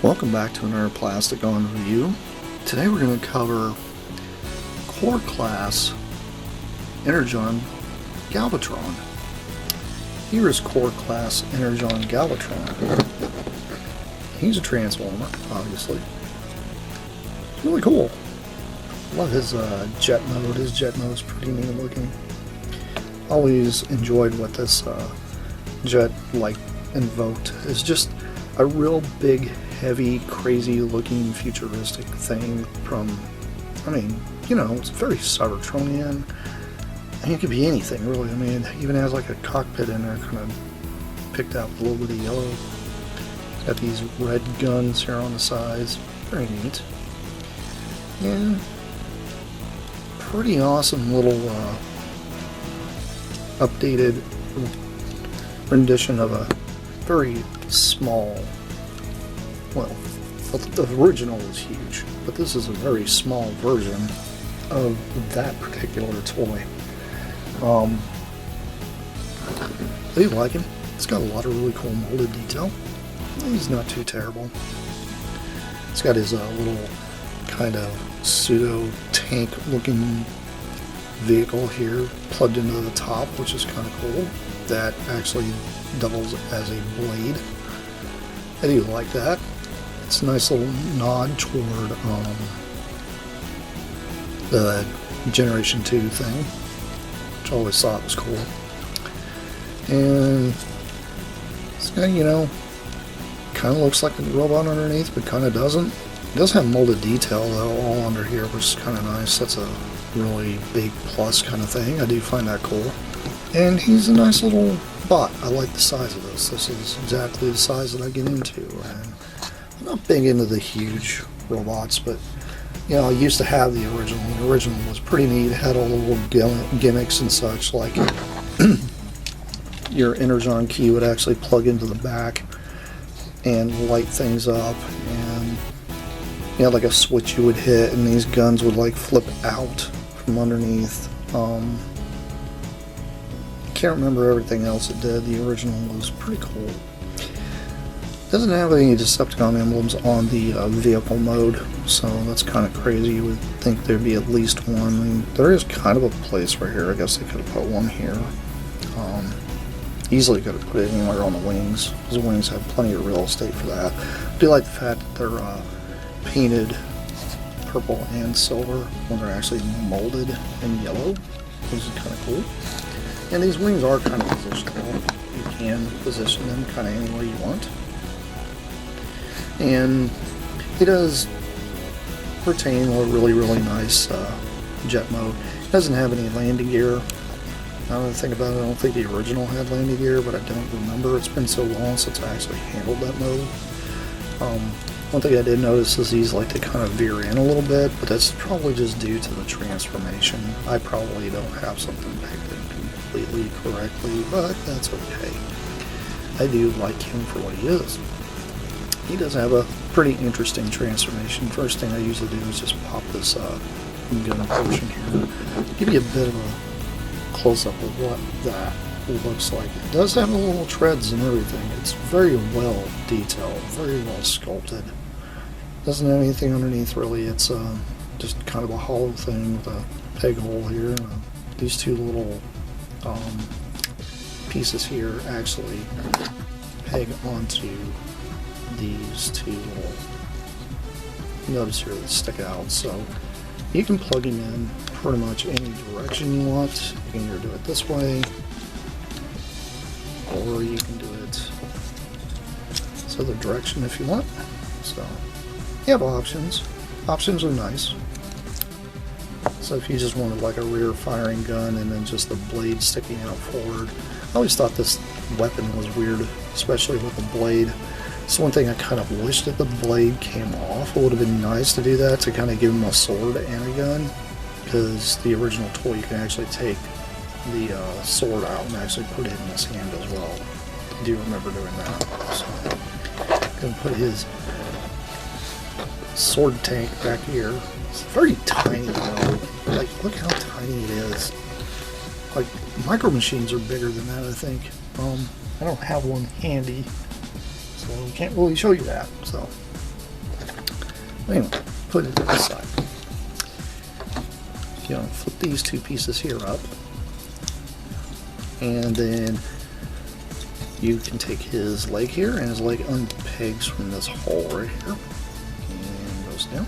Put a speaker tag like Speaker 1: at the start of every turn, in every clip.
Speaker 1: Welcome back to another Plasticon review. Today we're going to cover Core Class Energon Galvatron. Here is Core Class Energon Galvatron. He's a transformer, obviously. It's really cool. Love his jet mode. His jet mode is pretty neat looking. Always enjoyed what this jet invoked. It's just a real big, heavy, crazy looking futuristic thing from, I mean, you know, it's very Cybertronian, and it could be anything really. I mean, it even has like a cockpit in there, kind of picked out a little bit of yellow. It's got these red guns here on the sides, very neat. And pretty awesome little updated rendition of a very small, well, the original was huge, but this is a very small version of that particular toy. I do like him. It's got a lot of really cool molded detail. He's not too terrible. It's got his little kind of pseudo tank looking vehicle here plugged into the top, which is kind of cool. That actually doubles as a blade. I do like that. It's a nice little nod toward the Generation 2 thing, which I always thought was cool. And it's got, you know, kind of looks like a robot underneath, but kind of doesn't. It does have molded detail though all under here, which is kind of nice. That's a really big plus kind of thing. I do find that cool. And he's a nice little bot. I like the size of this. This is exactly the size that I get into. And I'm not big into the huge robots, but you know, I used to have the original. The original was pretty neat. It had all the little gimmicks and such, like your Energon key would actually plug into the back and light things up, and you had like a switch you would hit, and these guns would like flip out from underneath. Can't remember everything else it did. The original was pretty cool. Doesn't have any Decepticon emblems on the vehicle mode, so that's kind of crazy. You would think there'd be at least one. I mean, there is kind of a place right here. I guess they could have put one here. Easily could have put it anywhere on the wings, because the wings have plenty of real estate for that. I do like the fact that they're painted purple and silver when they're actually molded in yellow, which is kind of cool. And these wings are kind of positionable. You can position them kind of any way you want. And he does retain a really, really nice jet mode. It doesn't have any landing gear. Now that I think about it, I don't think the original had landing gear, but I don't remember. It's been so long since I actually handled that mode. One thing I did notice is these like to kind of veer in a little bit, but that's probably just due to the transformation. I probably don't have something picked in completely correctly, but that's okay. I do like him for what he is. He does have a pretty interesting transformation. First thing I usually do is just pop this gun portion here. Give you a bit of a close-up of what that looks like. It does have the little treads and everything. It's very well detailed, very well sculpted. Doesn't have anything underneath really. It's just kind of a hollow thing with a peg hole here. These two little pieces here actually peg onto these two little nubs here that stick out. So you can plug him in pretty much any direction you want. You can either do it this way, or you can do it this other direction if you want. So you have options. Options are nice. So if you just wanted like a rear firing gun and then just the blade sticking out forward. I always thought this weapon was weird, especially with the blade. It's one thing I kind of wish that the blade came off. It would have been nice to do that, to kind of give him a sword and a gun, because the original toy you can actually take the sword out and actually put it in his hand as well. I do remember doing that. So, gonna put his sword tank back here. It's very tiny though. Like, look how tiny it is. Like, Micro Machines are bigger than that, I think. I don't have one handy, so I can't really show you that. So, anyway, put it to the side. You know, flip these two pieces here up, and then you can take his leg here, and his leg unpegs from this hole right here, and goes down,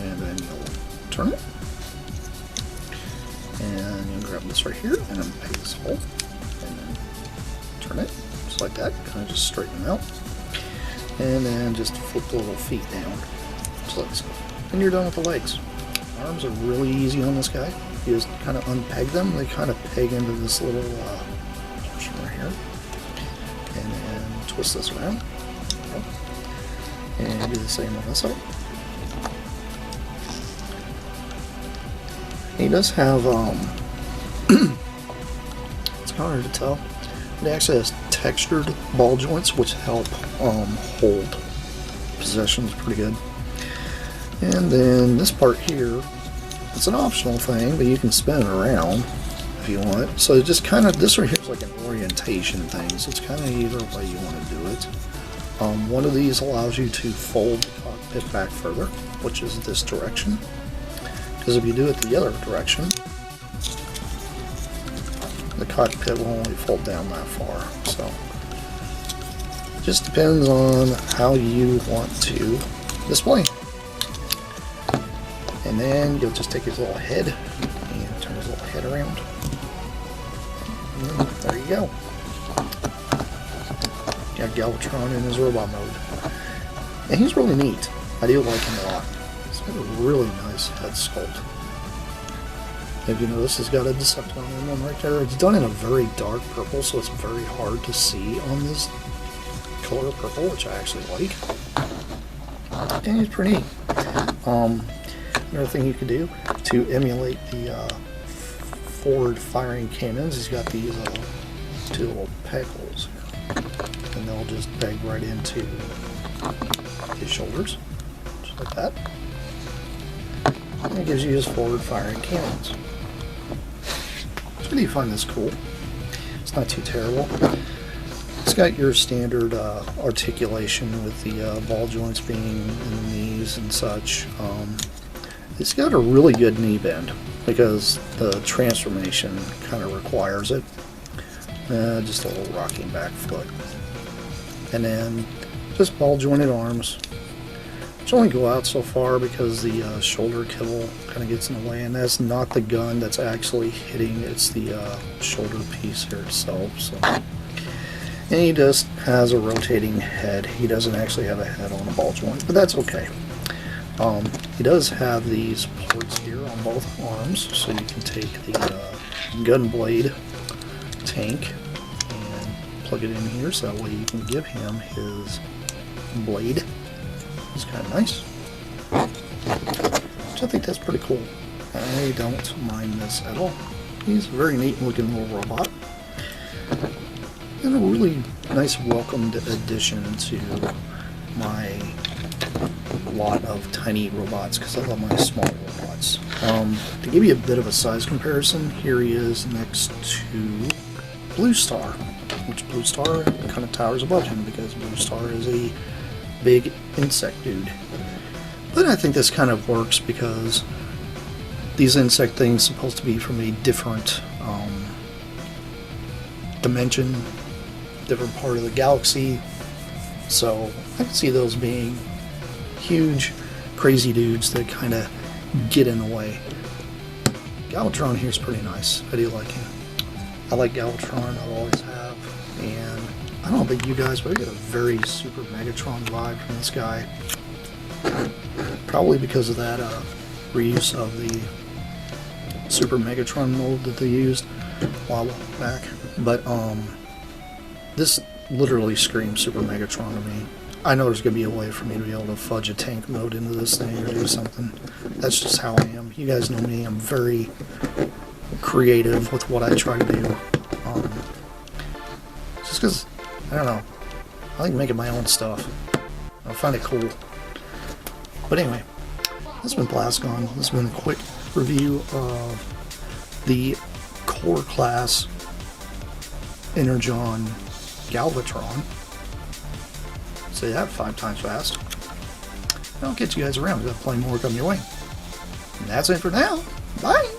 Speaker 1: and then you'll turn it, and you'll grab this right here, and unpeg this hole, and then turn it, just like that, kind of just straighten them out, and then just flip the little feet down, just like so, and you're done with the legs. Arms are really easy on this guy. You just kind of unpeg them. They kind of peg into this little portion right here. And then twist this around. And do the same on this side. He does have, it's kind of hard to tell. It actually has textured ball joints, which help hold possessions pretty good. And then this part here, it's an optional thing, but you can spin it around if you want. So it just kind of, this right here is like an orientation thing, so it's kind of either way you want to do it. One of these allows you to fold the cockpit back further, which is this direction. Because if you do it the other direction, the cockpit will only fold down that far. So it just depends on how you want to display. And then you'll just take his little head and turn his little head around. And there you go. You got Galvatron in his robot mode. And he's really neat. I do like him a lot. He's got a really nice head sculpt. If you notice, he's got a Decepticon emblem right there. It's done in a very dark purple, so it's very hard to see on this color purple, which I actually like. And he's pretty neat. Another thing you could do to emulate the forward firing cannons, he's got these two little peg holes here, and they'll just peg right into his shoulders, just like that. And it gives you his forward firing cannons. So do you find this cool? It's not too terrible. It's got your standard articulation with the ball joints being in the knees and such. It's got a really good knee bend because the transformation kind of requires it. Just a little rocking back foot. And then just ball jointed arms, which only go out so far because the shoulder kibble kind of gets in the way, and that's not the gun that's actually hitting, it's the shoulder piece here itself. So. And he just has a rotating head. He doesn't actually have a head on a ball joint, but that's okay. He does have these ports here on both arms, so you can take the gun blade tank and plug it in here, so that way you can give him his blade. It's kind of nice. So I think that's pretty cool. I don't mind this at all. He's a very neat looking little robot. And a really nice welcomed addition to my lot of tiny robots, because I love my small robots. To give you a bit of a size comparison, here he is next to Blue Star, which Blue Star kind of towers above him because Blue Star is a big insect dude. But I think this kind of works because these insect things are supposed to be from a different dimension, different part of the galaxy, so I can see those being huge, crazy dudes that kind of get in the way. Galvatron here is pretty nice. I do like him. I like Galvatron, I always have, and I don't know about you guys, but I get a very Super Megatron vibe from this guy. Probably because of that reuse of the Super Megatron mold that they used a while back. But this literally screams Super Megatron to me. I know there's going to be a way for me to be able to fudge a tank mode into this thing or do something. That's just how I am. You guys know me. I'm very creative with what I try to do. Just because, I don't know, I like making my own stuff. I find it cool. But anyway, this has been Plasticon. This has been a quick review of the core class Energon Galvatron. Say that 5 times fast. I'll get you guys around. We've got plenty more coming your way. And that's it for now. Bye!